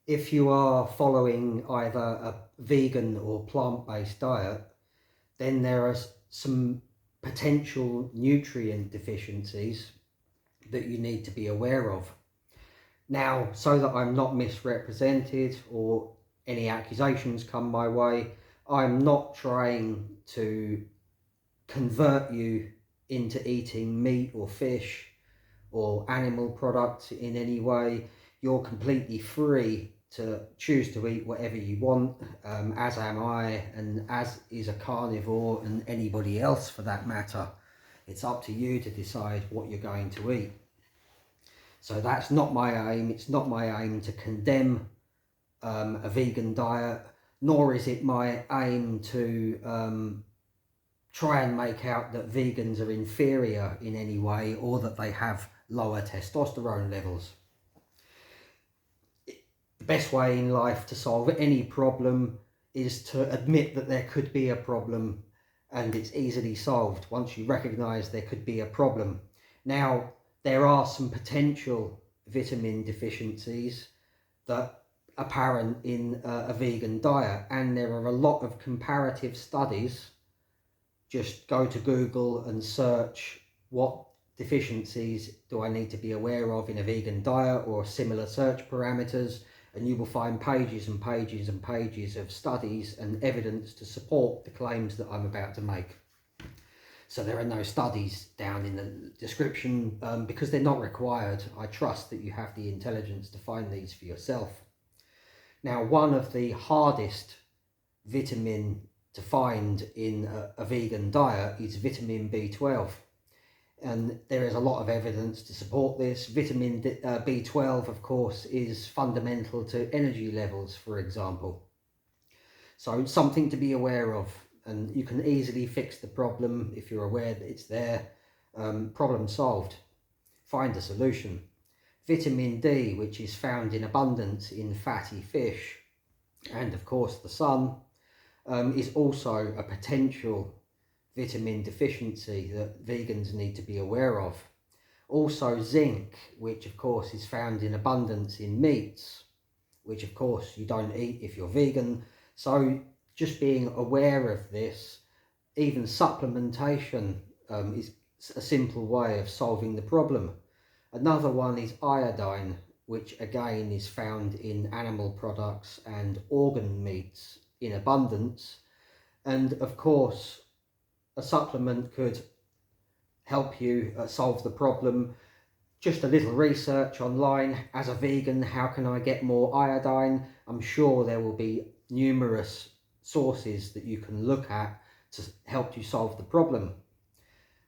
if you are following either a vegan or plant-based diet, then there are some potential nutrient deficiencies that you need to be aware of. Now, so that I'm not misrepresented or any accusations come my way, I'm not trying to convert you into eating meat or fish or animal products in any way. You're completely free to choose to eat whatever you want, as am I, and as is a carnivore and anybody else for that matter. It's up to you to decide what you're going to eat. So that's not my aim. It's not my aim to condemn a vegan diet, nor is it my aim to try and make out that vegans are inferior in any way or that they have lower testosterone levels. The best way in life to solve any problem is to admit that there could be a problem, and it's easily solved once you recognise there could be a problem. Now, there are some potential vitamin deficiencies that are apparent in a vegan diet, and there are a lot of comparative studies. Just go to Google and search what deficiencies do I need to be aware of in a vegan diet or similar search parameters, and you will find pages and pages and pages of studies and evidence to support the claims that I'm about to make. So there are no studies down in the description because they're not required. I trust that you have the intelligence to find these for yourself. Now, one of the hardest vitamin to find in a vegan diet is vitamin B12. And there is a lot of evidence to support this. Vitamin B12, of course, is fundamental to energy levels, for example. So it's something to be aware of, and you can easily fix the problem if you're aware that it's there. Problem solved. Find a solution. Vitamin D, which is found in abundance in fatty fish, and of course the sun, is also a potential vitamin deficiency that vegans need to be aware of. Also zinc, which of course is found in abundance in meats, which of course you don't eat if you're vegan. So just being aware of this, even supplementation is a simple way of solving the problem. Another one is iodine, which again is found in animal products and organ meats in abundance. And of course, a supplement could help you solve the problem. Just a little research online. As a vegan, how can I get more iodine? I'm sure there will be numerous sources that you can look at to help you solve the problem.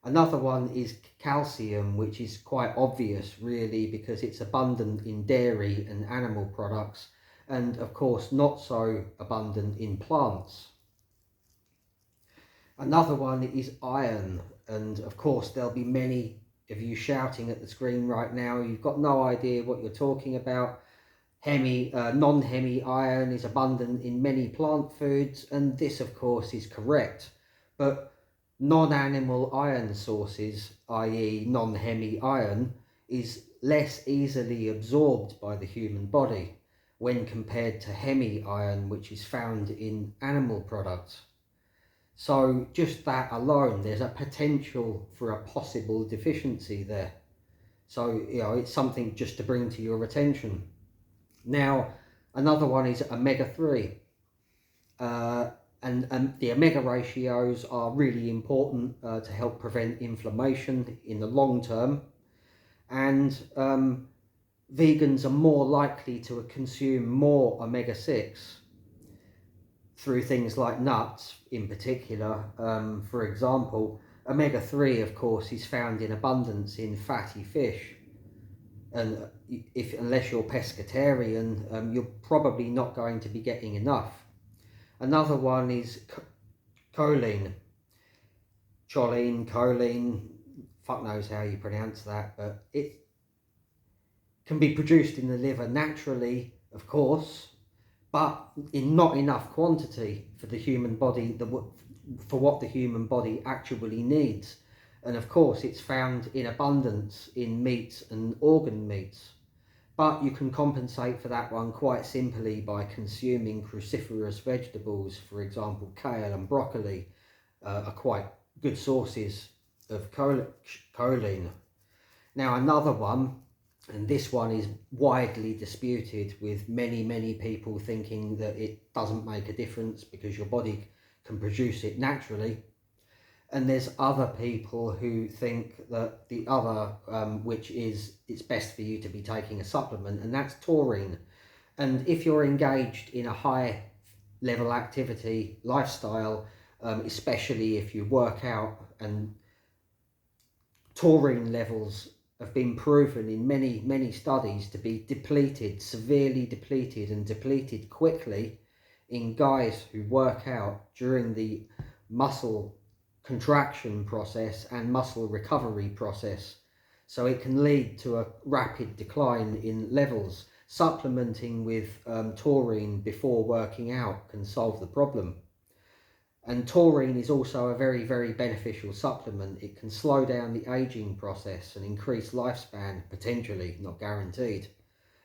Another one is calcium, which is quite obvious really because it's abundant in dairy and animal products, and of course not so abundant in plants. Another one is iron, and of course there'll be many of you shouting at the screen right now. You've got no idea what you're talking about. Non-hemi iron is abundant in many plant foods, and this of course is correct, but non-animal iron sources, i.e. non-hemi iron, is less easily absorbed by the human body when compared to hemi iron, which is found in animal products. So just that alone, there's a potential for a possible deficiency there. So, it's something just to bring to your attention. Now, another one is omega-3. And the omega ratios are really important to help prevent inflammation in the long term. And vegans are more likely to consume more omega-6 through things like nuts in particular. For example, omega-3 of course is found in abundance in fatty fish, and unless you're pescatarian, you're probably not going to be getting enough. Another one is choline, fuck knows how you pronounce that, but it can be produced in the liver naturally, of course, but in not enough quantity for the human body, for what the human body actually needs. And of course it's found in abundance in meats and organ meats. But you can compensate for that one quite simply by consuming cruciferous vegetables. For example, kale and broccoli are quite good sources of choline. Now another one, and this one is widely disputed, with many people thinking that it doesn't make a difference because your body can produce it naturally. And there's other people who think that the other, which is it's best for you to be taking a supplement, and that's taurine. And if you're engaged in a high level activity lifestyle, especially if you work out, and taurine levels have been proven in many studies to be depleted, severely depleted, and depleted quickly in guys who work out during the muscle contraction process and muscle recovery process. So it can lead to a rapid decline in levels. Supplementing with taurine before working out can solve the problem. And taurine is also a very beneficial supplement. It can slow down the aging process and increase lifespan, potentially, not guaranteed.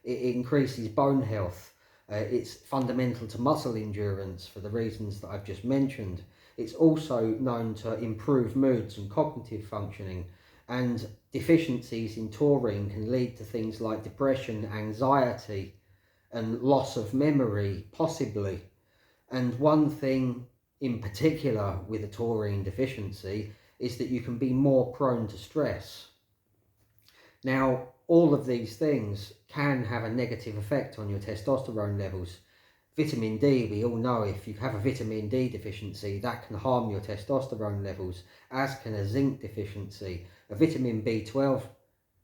It increases bone health. It's fundamental to muscle endurance for the reasons that I've just mentioned. It's also known to improve moods and cognitive functioning, and deficiencies in taurine can lead to things like depression, anxiety, and loss of memory, possibly. And one thing in particular with a taurine deficiency is that you can be more prone to stress. Now, all of these things can have a negative effect on your testosterone levels. Vitamin D, we all know, if you have a vitamin D deficiency, that can harm your testosterone levels, as can a zinc deficiency. A vitamin B12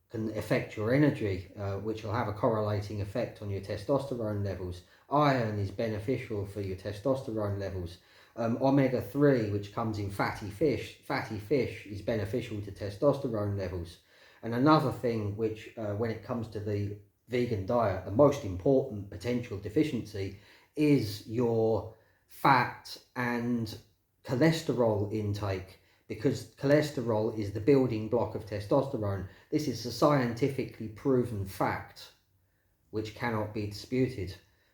can affect your energy, which will have a correlating effect on your testosterone levels. Iron is beneficial for your testosterone levels. Omega-3, which comes in fatty fish is beneficial to testosterone levels. And another thing which, when it comes to the vegan diet, the most important potential deficiency is your fat and cholesterol intake, because cholesterol is the building block of testosterone. This is a scientifically proven fact which cannot be disputed.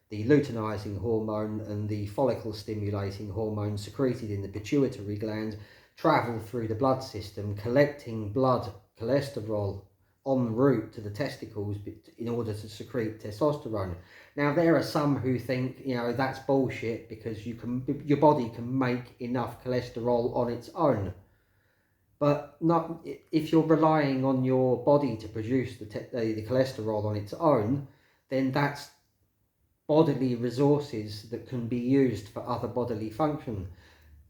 The luteinizing hormone and the follicle stimulating hormone secreted in the pituitary gland travel through the blood system, collecting blood cholesterol en route to the testicles in order to secrete testosterone. Now, there are some who think, that's bullshit because your body can make enough cholesterol on its own. But not if you're relying on your body to produce the cholesterol on its own, then that's bodily resources that can be used for other bodily function.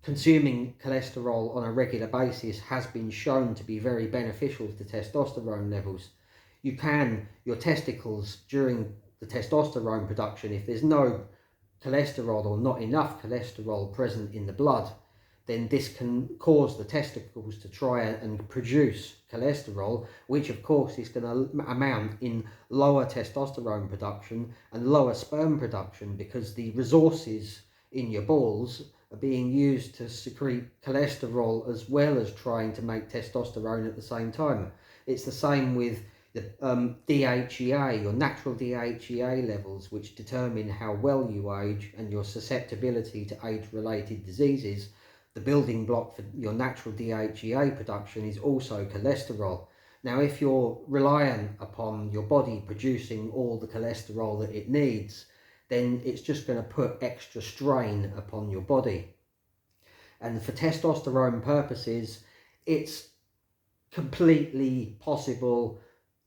Consuming cholesterol on a regular basis has been shown to be very beneficial to testosterone levels. Your testicles during the testosterone production, if there's no cholesterol or not enough cholesterol present in the blood, then this can cause the testicles to try and produce cholesterol, which of course is going to amount in lower testosterone production and lower sperm production, because the resources in your balls are being used to secrete cholesterol as well as trying to make testosterone at the same time. It's the same with the DHEA, your natural DHEA levels, which determine how well you age and your susceptibility to age-related diseases. The building block for your natural DHEA production is also cholesterol. Now, if you're reliant upon your body producing all the cholesterol that it needs, then it's just going to put extra strain upon your body. And for testosterone purposes, it's completely possible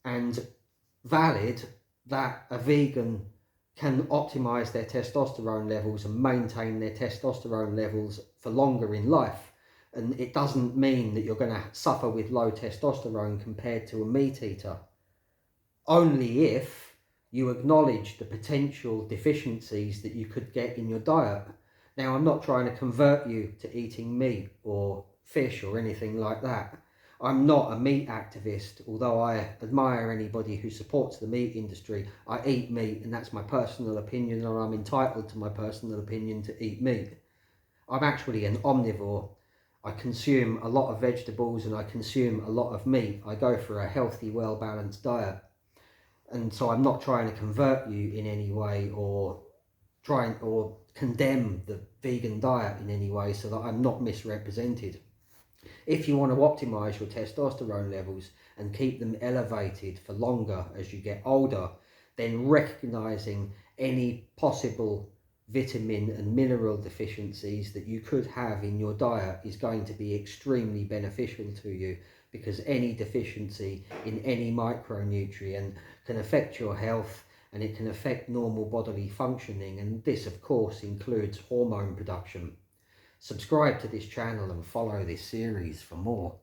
and valid that a vegan can optimize their testosterone levels and maintain their testosterone levels for longer in life. And it doesn't mean that you're going to suffer with low testosterone compared to a meat eater. Only if you acknowledge the potential deficiencies that you could get in your diet. Now, I'm not trying to convert you to eating meat or fish or anything like that. I'm not a meat activist, although I admire anybody who supports the meat industry. I eat meat, and that's my personal opinion, and I'm entitled to my personal opinion to eat meat. I'm actually an omnivore. I consume a lot of vegetables and I consume a lot of meat. I go for a healthy, well-balanced diet. And so I'm not trying to convert you in any way or condemn the vegan diet in any way, so that I'm not misrepresented. If you want to optimize your testosterone levels and keep them elevated for longer as you get older, then recognizing any possible vitamin and mineral deficiencies that you could have in your diet is going to be extremely beneficial to you, because any deficiency in any micronutrient can affect your health, and it can affect normal bodily functioning, and this of course includes hormone production. Subscribe to this channel and follow this series for more.